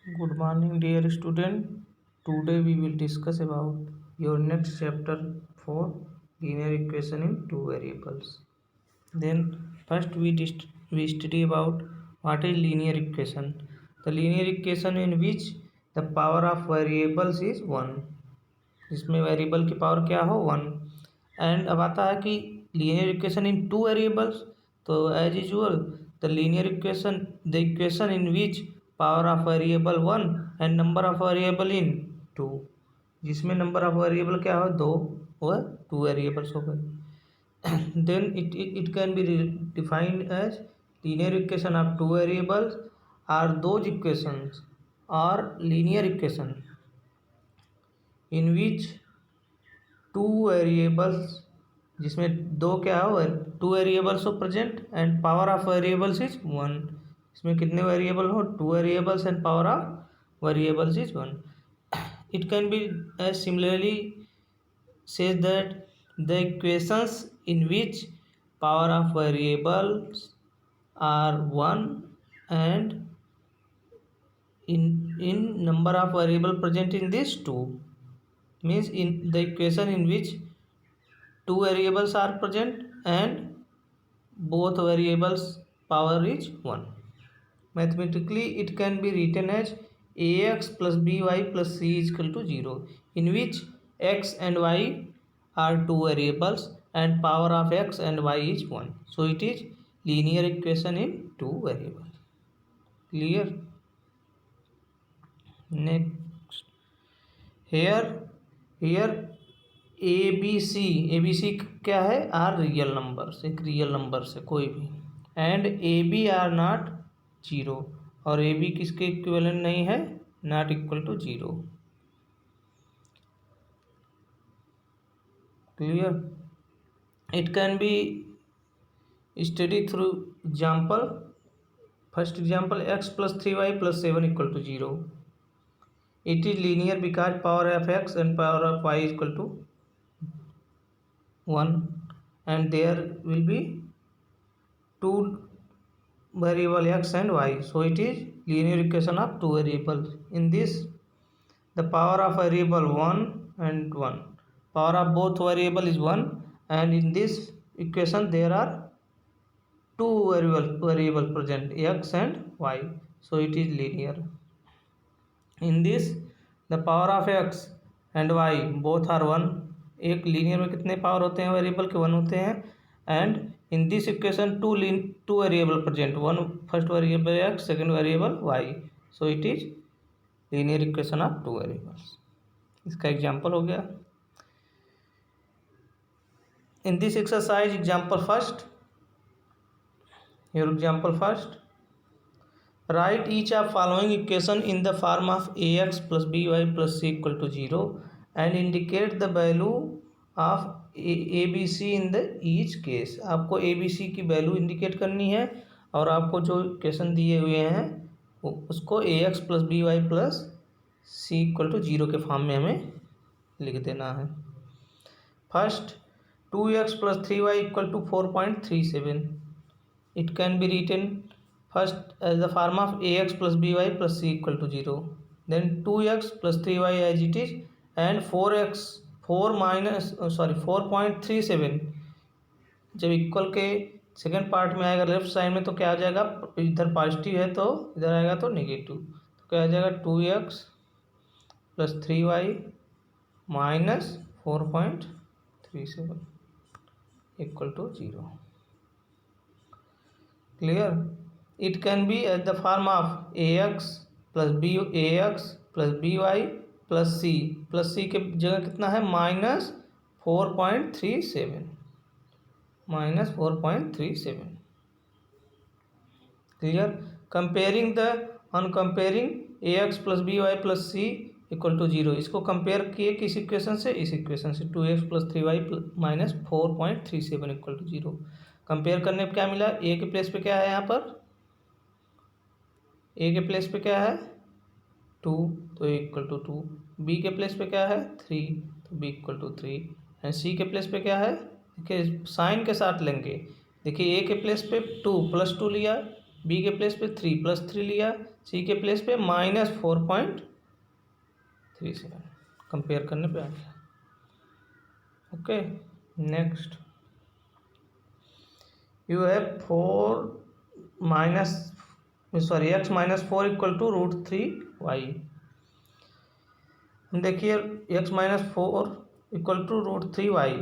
Good morning, dear student. Today we will discuss about your next chapter for linear equation in two variables. Then first we study about what is linear equation. The linear equation in which the power of variables is 1. जिसमें variable की power क्या हो 1. And अब आता है कि linear equation in two variables. तो as usual the linear equation the equation in which power of variable 1 and number of variable in 2, जिसमें नंबर ऑफ वेरिएबल क्या हो 2 व 2 वेरिएबल्स हो गए. Then it can be defined as linear equation of two variables are those equations are linear equation in which two variables, जिसमें दो क्या हो 2 वेरिएबल्स हो present and power of variables is 1. इसमें कितने वेरिएबल हो 2 variables and power of variables is 1. It can be as similarly says that the equations in which power of variables are 1 and in number of variable present in this 2 means in the equation in which two variables are present and both variables power is 1. Mathematically it can be written as ax plus by plus c is equal to 0, in which x and y are two variables and power of x and y is 1. So it is linear equation in two variables. Clear? Next, here ABC क्या है are real numbers, एक real number से कोई भी, and AB are not 0 और AB किसके equivalent नहीं है, not equal to 0. Clear? It can be study through example. First example x plus 3y plus 7 equal to 0. It is linear because power of x and power of y is equal to 1 and there will be two variable x and y, so it is linear equation of two variables. In this the power of variable 1 and 1, power of both variable is 1 and in this equation there are two variable present x and y, so it is linear. In this the power of x and y both are 1. एक linear में कितने power होते हैं variable के 1 होते हैं. And in this equation two variable present, one first variable x second variable y, so it is linear equation of two variables. इसका example हो गया. In this exercise example first, your example first, write each of following equation in the form of ax plus by plus c equal to 0 and indicate the value of abc in the each case. आपको abc की value indicate करनी है और आपको जो equation दिए हुए हैं उसको ax plus by plus c equal to 0 के फॉर्म में हमें लिख देना है. First 2x plus 3y equal to 4.37. It can be written first as the form of ax plus by plus c equal to 0. Then 2x plus 3y as it is and 4.37 जब equal के second part में आएगा left side में तो क्या आ जाएगा, इधर पॉजिटिव है तो इधर आएगा तो नेगेटिव, तो क्या आ जाएगा 2x plus 3y minus 4.37 equal to 0. Clear? It can be at the form of ax plus by plus c के जगह कितना है minus 4.37. Clear? Comparing ax plus by plus c equal to 0. इसको कंपेयर किए किस इक्वेशन से, इस equation से 2x plus 3y minus 4.37 equal to 0. Compare करने पर क्या मिला, a के प्लेस पे क्या है, यहाँ पर a के प्लेस पे क्या है 2 तो इक्वल टू 2, b के प्लेस पे क्या है 3 तो b equal to 3 and c के प्लेस पे क्या है, देखिए साइन के साथ लेंगे. देखिए a के प्लेस पे 2 प्लस 2 लिया बी के प्लेस पे 3 प्लस 3 लिया, सी के प्लेस पे -4.37 कंपेयर करने पे आ गया। Okay, next you have x -4 equal to √3y। देखिए x-4 इक्वल टू √3y,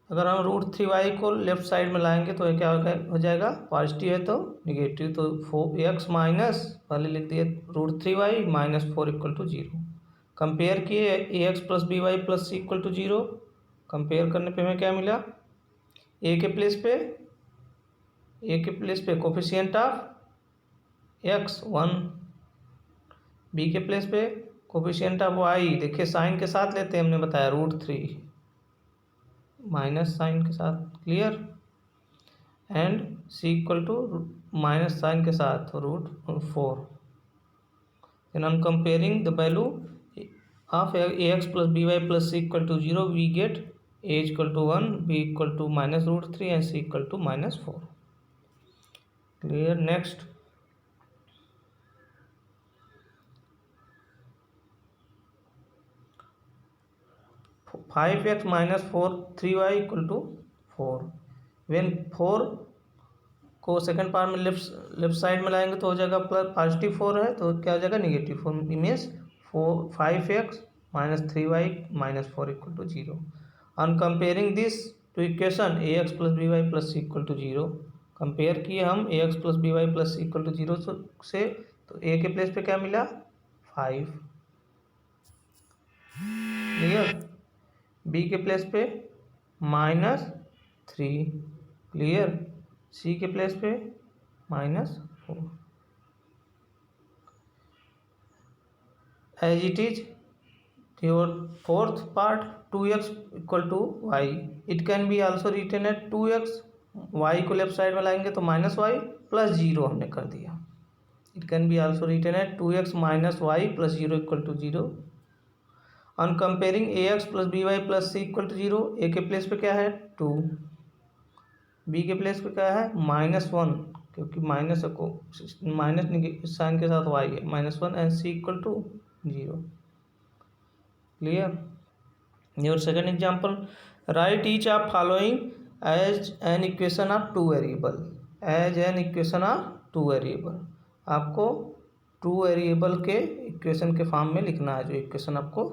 अगर हम √3y को लेफ्ट साइड में लाएंगे तो ये क्या हो जाएगा, पॉजिटिव है तो निगेटिव, तो x माइनस पहले लिख दिए √3y -4 इक्वल टू 0। कंपेयर किए ax plus b y plus c equal to 0, compare करने पे हमें क्या मिला, ए के प्लेस पे कोफिशिएंट ऑफ x 1, बी के प्लेस पे कोफिशिएंट ऑफ y, देखिए साइन के साथ लेते हैं, हमने बताया √3 माइनस साइन के साथ, clear, and c equal to minus sign के साथ √4। Then on comparing the value of ax plus b y plus c equal to 0, we get a equal to 1, b equal to -√3 and c equal to -4। Clear, next 5x -4 3y equal to 4। When 4 को second part में left side में लाएंगे तो हो जाएगा plus, positive 4 है तो क्या हो जाएगा, negative 4, means 5x -3y -4 equal to 0। On comparing this to equation ax plus b y plus c equal to 0, compare किए हम ax plus b y plus c equal to 0 से, तो a के प्लेस पे क्या मिला 5, क्लियर, बी के place पे -3, क्लियर, सी के प्लेस पे -4। As it is your fourth part 2x equal to y, it can be also written at 2x, y को लेफ्ट साइड में लाएंगे तो -y प्लस 0 हमने कर दिया, it can be also written at 2x -y plus 0 equal to 0। On comparing ax plus b y plus c equal to 0, a के place पे क्या है 2, बी के प्लेस पे क्या है -1, क्योंकि माइनस साइन के साथ y है -1 and c equal to 0, clear. Your second example, right each of following as an equation of two variable, as an equation of two variable, आपको टू वेरिएबल के इक्वेशन के फॉर्म में लिखना है जो इक्वेशन आपको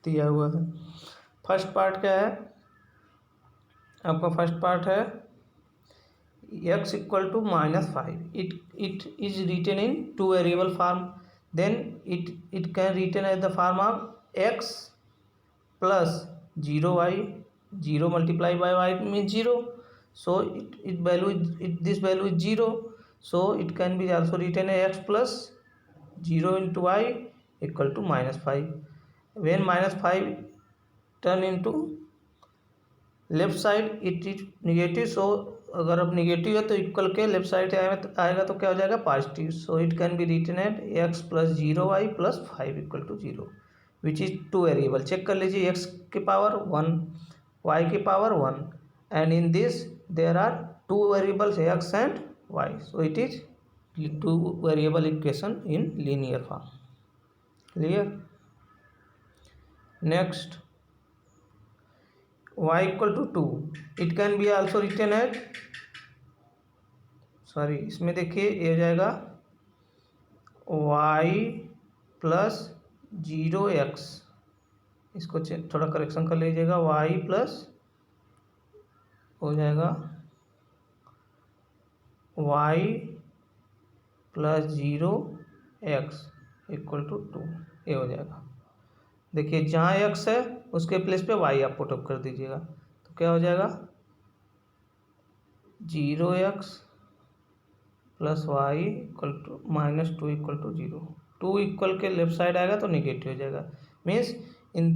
दिया हुआ है। फर्स्ट पार्ट क्या है आपका, फर्स्ट पार्ट है x equal to -5, it is written in two variable form, then it can written as the form of x plus 0y, 0 multiply by y mean 0, so this value is 0, so it can be also written as x plus 0 into y equal to -5। when -5 turn into left side it is negative, so अगर अब negative है तो equal के left side आएगा तो क्या हो जाएगा positive, so it can be written at x plus 0y plus 5 equal to 0, which is two variable. Check कर लीजिए, x के पावर 1, y के power 1, and in this there are two variables x and y, so it is two variable equation in linear form, clear. Next y equal to 2, it can be also written at, sorry इसमें देखिए ये हो जाएगा y plus 0x, इसको थोड़ा correction कर लीजिएगा, y plus हो जाएगा y plus 0x equal to 2, ये हो जाएगा। देखिए जहाँ x है उसके प्लेस पे y आप पुट अप कर दीजिएगा, तो क्या हो जाएगा 0x plus y equal to -2 equal to 0, 2 equal के लेफ्ट साइड आएगा तो निगेटिव हो जाएगा, means in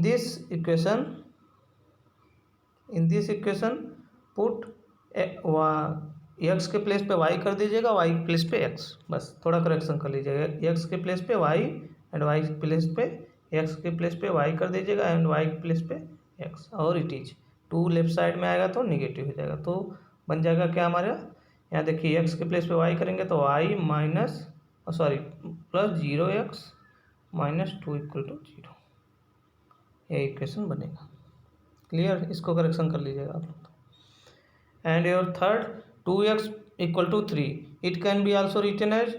this equation put x के प्लेस पे y कर दीजिएगा, y के प्लेस पे x, बस थोड़ा करेक्शन कर लीजिएगा, x के प्लेस पे y एंड y के प्लेस पे x के प्लेस पे y कर दीजिएगा एंड y के प्लेस पे x, और इट इज 2 लेफ्ट साइड में आएगा तो निगेटिव हो जाएगा, तो बन जाएगा क्या हमारा यहाँ देखिए x के प्लेस पे y करेंगे तो y minus plus 0x minus 2 equal to 0, ये इक्वेशन बनेगा। क्लियर, इसको करेक्शन कर लीजिएगा आप लोग। And your third 2x equal to 3, it can be also written as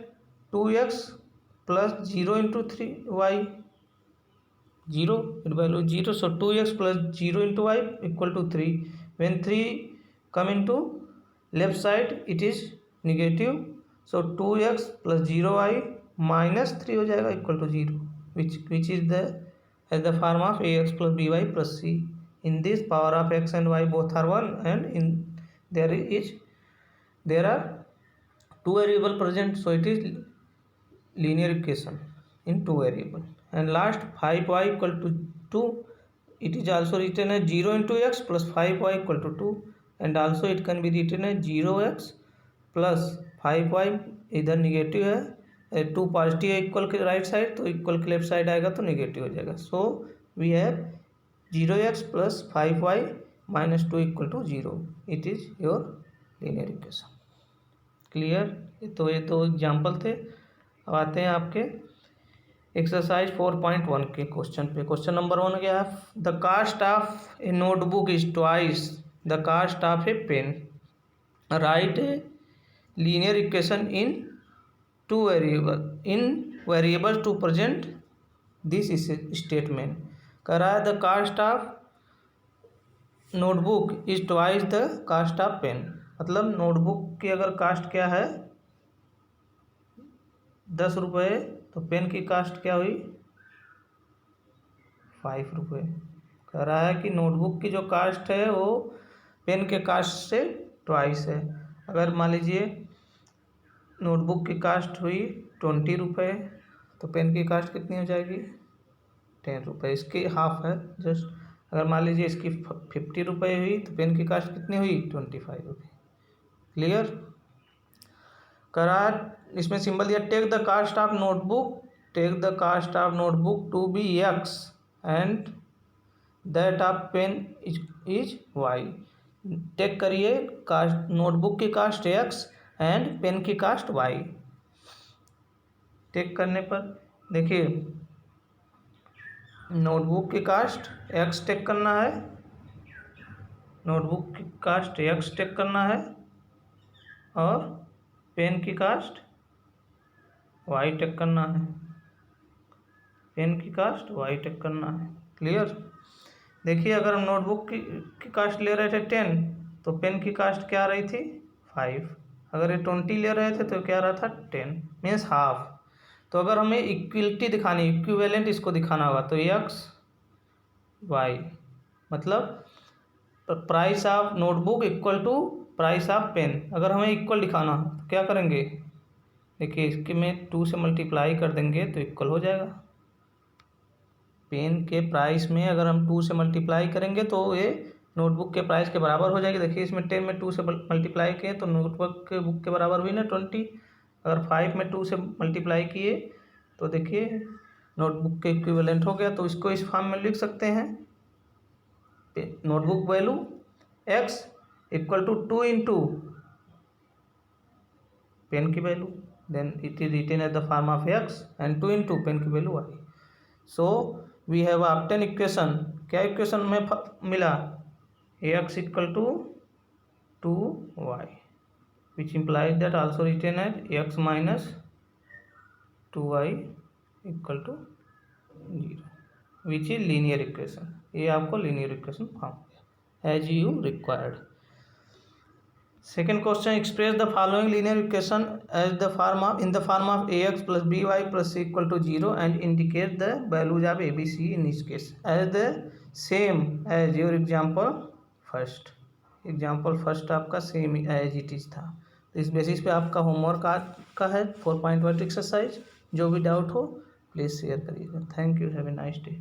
2x plus 0 इंटू 3y, 0 it value 0, so 2x plus 0 इंटू y equal to 3, when 3 come into left side it is negative, so 2x plus 0y minus 3 हो जाएगा equal to 0, which is the form of ax plus by plus c। in this power of x and y both are 1 and in there are two variable present, so it is linear equation in two variable। and last 5y equal to 2, it is also written as 0 into x plus 5y equal to 2, and also it can be written as 0x plus 5y, इधर negative है, 2 positive है equal के right side, तो equal के left side आएगा तो negative हो जाएगा। So we have 0x plus 5y minus 2 equal to 0, it is your linear equation. Clear, तो ये तो एग्जाम्पल थे। अब आते हैं आपके एक्सरसाइज 4.1 के क्वेश्चन पे। क्वेश्चन नंबर 1 क्या है, the cost of a notebook is twice the cost of a pen, write a linear equation in variable two present this statement. कह रहा है the cost of notebook is twice the cost of pen, मतलब notebook की अगर cast क्या है 10 रुपये, तो पेन की कास्ट क्या हुई 5 रुपये। कह रहा है कि नोटबुक की जो कास्ट है वो पेन के कास्ट से ट्वाइस है। अगर मान लीजिए नोटबुक की कास्ट हुई 20 रुपये, तो पेन की कास्ट कितनी हो जाएगी 10 रुपये, इसकी हाफ है जस्ट। अगर मान लीजिए इसकी 50 रुपये हुई, तो पेन की कास्ट कितनी हुई 25 रुपये। क्लियर, करार इसमें सिंबल दिया take the cost of notebook, take the cost of notebook to be x and that of pen is y। Take करिए कास्ट, नोटबुक की कास्ट x एंड पेन की कास्ट y। टेक करने पर देखिए notebook की cost x take करना है, notebook की कास्ट x टेक करना है, और पेन की कास्ट y टेक करना है, पेन की कास्ट y टेक करना है। क्लियर, देखिए अगर हम नोटबुक की कास्ट ले रहे थे 10, तो पेन की कास्ट क्या आ रही थी 5, अगर ये 20 ले रहे थे तो क्या आ रहा था 10, मीन्स हाफ। तो अगर हमें इक्वलिटी दिखानी, इक्विवेलेंट इसको दिखाना होगा, तो x y मतलब price of notebook equal to price of pen. अगर हमें इक्वल दिखाना तो क्या करेंगे, देखिए इसके में 2 से मल्टीप्लाई कर देंगे तो इक्वल हो जाएगा। पेन के प्राइस में अगर हम 2 से मल्टीप्लाई करेंगे तो ये नोटबुक के प्राइस के बराबर हो जाएगी। देखिए इसमें 10 में 2 से मल्टीप्लाई किए तो नोटबुक के बुक के बराबर हुई ना 20। अगर 5 में 2 से मल्टीप्लाई किए तो देखिए नोटबुक के इक्विवेलेंट हो गया। तो इसको इस फॉर्म में लिख सकते हैं, notebook value x equal to 2 into pen की value, then it is written at the form of x and 2 into pen की value y। So we have obtain equation, क्या इक्वेशन में मिला, ax equal to 2y which implies that also written at x minus 2y equal to 0 which is linear equation. ये आपको linear equation form as you required. Second question, express the following linear equation as the form of in the form of ax plus by plus c equal to 0 and indicate the values of abc in each case as the same as your example first. Example first आपका same as it is था। तो इस basis पे आपका homework आज का है 4.1 exercise. जो भी डाउट हो प्लीज़ शेयर करिएगा। Thank you, have a nice day.